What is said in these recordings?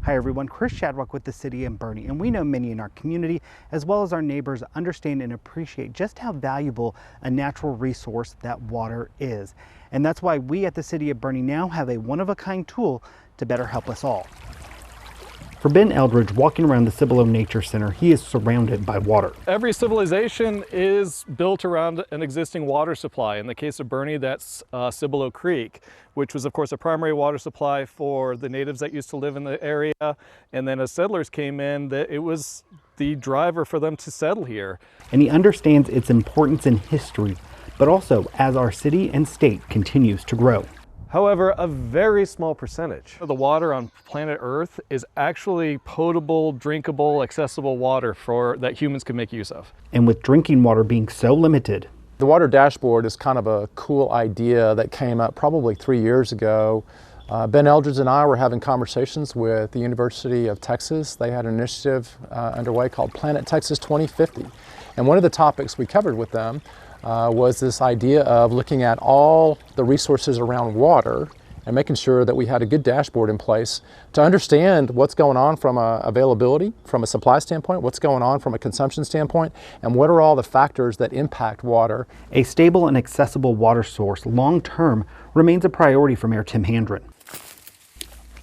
Hi everyone, Chris Shadrock with the City of Boerne, and we know many in our community as well as our neighbors understand and appreciate just how valuable a natural resource that water is. And that's why we at the City of Boerne now have a one-of-a-kind tool to better help us all. For Ben Eldridge, walking around the Cibolo Nature Center, he is surrounded by water. Every civilization is built around an existing water supply. In the case of Boerne, that's Cibolo Creek, which was of course a primary water supply for the natives that used to live in the area. And then as settlers came in, it was the driver for them to settle here. And he understands its importance in history, but also as our city and state continues to grow. However, a very small percentage of the water on planet Earth is actually potable, drinkable, accessible water that humans can make use of. And with drinking water being so limited, the water dashboard is kind of a cool idea that came up probably 3 years ago. Ben Eldridge and I were having conversations with the University of Texas. They had an initiative underway called Planet Texas 2050. And one of the topics we covered with them was this idea of looking at all the resources around water and making sure that we had a good dashboard in place to understand what's going on from a availability, from a supply standpoint, what's going on from a consumption standpoint, and what are all the factors that impact water. A stable and accessible water source long-term remains a priority for Mayor Tim Handren.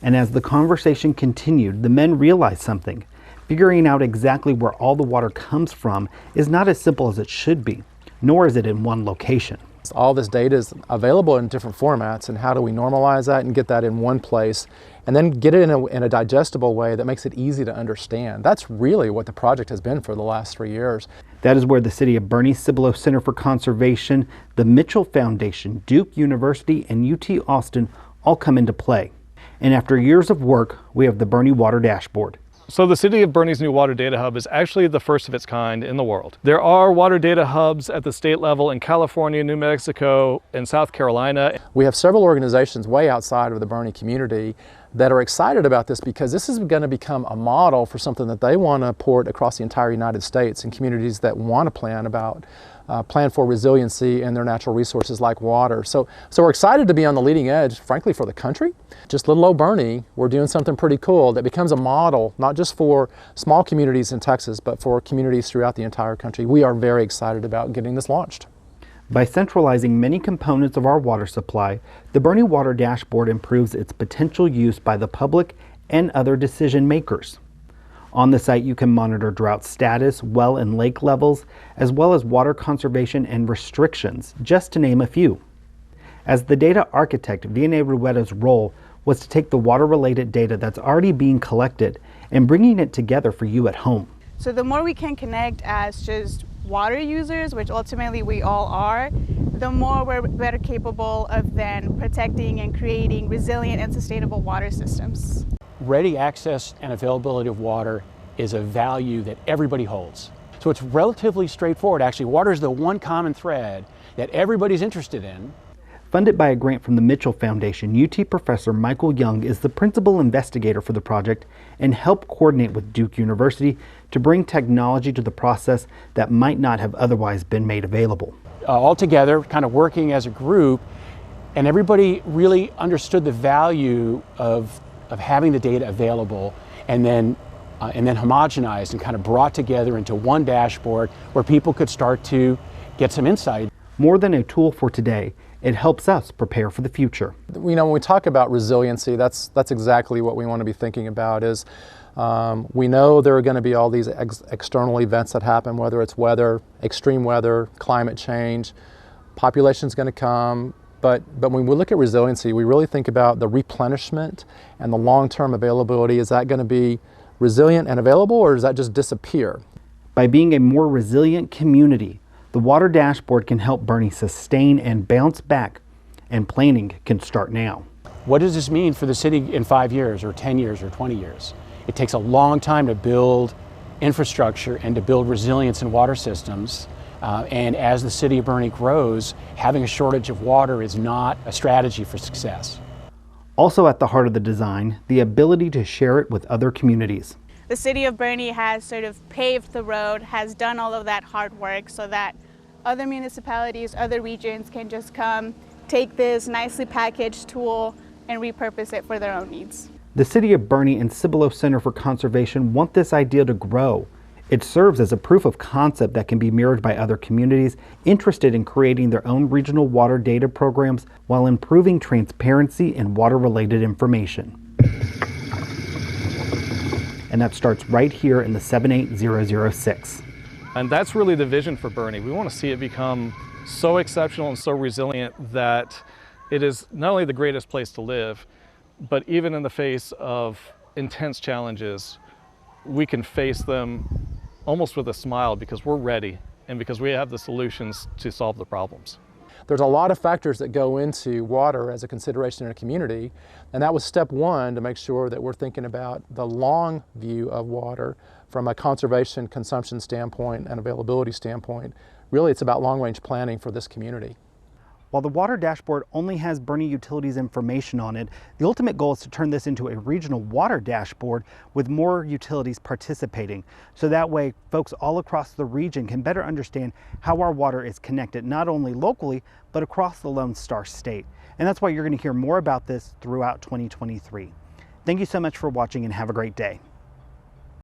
And as the conversation continued, the men realized something. Figuring out exactly where all the water comes from is not as simple as it should be, nor is it in one location. All this data is available in different formats, and how do we normalize that and get that in one place and then get it in a digestible way that makes it easy to understand? That's really what the project has been for the last 3 years. That is where the City of Boerne, Cibolo Center for Conservation, the Mitchell Foundation, Duke University, and UT Austin all come into play. And after years of work, we have the Boerne Water Dashboard. So the City of Boerne's new water data hub is actually the first of its kind in the world. There are water data hubs at the state level in California, New Mexico, and South Carolina. We have several organizations way outside of the Boerne community that are excited about this because this is going to become a model for something that they want to port across the entire United States, and communities that want to plan for resiliency in their natural resources like water. So we're excited to be on the leading edge, frankly, for the country. Just little old Boerne, we're doing something pretty cool that becomes a model, not just for small communities in Texas, but for communities throughout the entire country. We are very excited about getting this launched. By centralizing many components of our water supply, the Boerne Water Dashboard improves its potential use by the public and other decision makers. On the site, you can monitor drought status, well and lake levels, as well as water conservation and restrictions, just to name a few. As the data architect, Vianney Rueda's role was to take the water-related data that's already being collected and bringing it together for you at home. So the more we can connect as just water users, which ultimately we all are, the more we're better capable of then protecting and creating resilient and sustainable water systems. Ready access and availability of water is a value that everybody holds. So it's relatively straightforward. Actually, water is the one common thread that everybody's interested in. Funded by a grant from the Mitchell Foundation, UT professor Michael Young is the principal investigator for the project and helped coordinate with Duke University to bring technology to the process that might not have otherwise been made available. All together, kind of working as a group, and everybody really understood the value of having the data available and then homogenized and kind of brought together into one dashboard where people could start to get some insight. More than a tool for today, it helps us prepare for the future. You know, when we talk about resiliency, that's exactly what we want to be thinking about. Is we know there are going to be all these external events that happen, whether it's weather, extreme weather, climate change, population's going to come. But when we look at resiliency, we really think about the replenishment and the long-term availability. Is that going to be resilient and available, or does that just disappear? By being a more resilient community, the Water Dashboard can help Boerne sustain and bounce back, and planning can start now. What does this mean for the city in 5 years or 10 years or 20 years? It takes a long time to build infrastructure and to build resilience in water systems. And as the city of Boerne grows, having a shortage of water is not a strategy for success. Also at the heart of the design, the ability to share it with other communities. The City of Boerne has sort of paved the road, has done all of that hard work so that other municipalities, other regions can just come, take this nicely packaged tool and repurpose it for their own needs. The City of Boerne and Cibolo Center for Conservation want this idea to grow. It serves as a proof of concept that can be mirrored by other communities interested in creating their own regional water data programs while improving transparency in water-related information. And that starts right here in the 78006. And that's really the vision for Boerne. We want to see it become so exceptional and so resilient that it is not only the greatest place to live, but even in the face of intense challenges, we can face them almost with a smile because we're ready and because we have the solutions to solve the problems. There's a lot of factors that go into water as a consideration in a community, and that was step one, to make sure that we're thinking about the long view of water from a conservation, consumption standpoint and availability standpoint. Really, it's about long-range planning for this community. While the water dashboard only has Boerne Utilities information on it, the ultimate goal is to turn this into a regional water dashboard with more utilities participating. So that way, folks all across the region can better understand how our water is connected, not only locally, but across the Lone Star State. And that's why you're going to hear more about this throughout 2023. Thank you so much for watching and have a great day.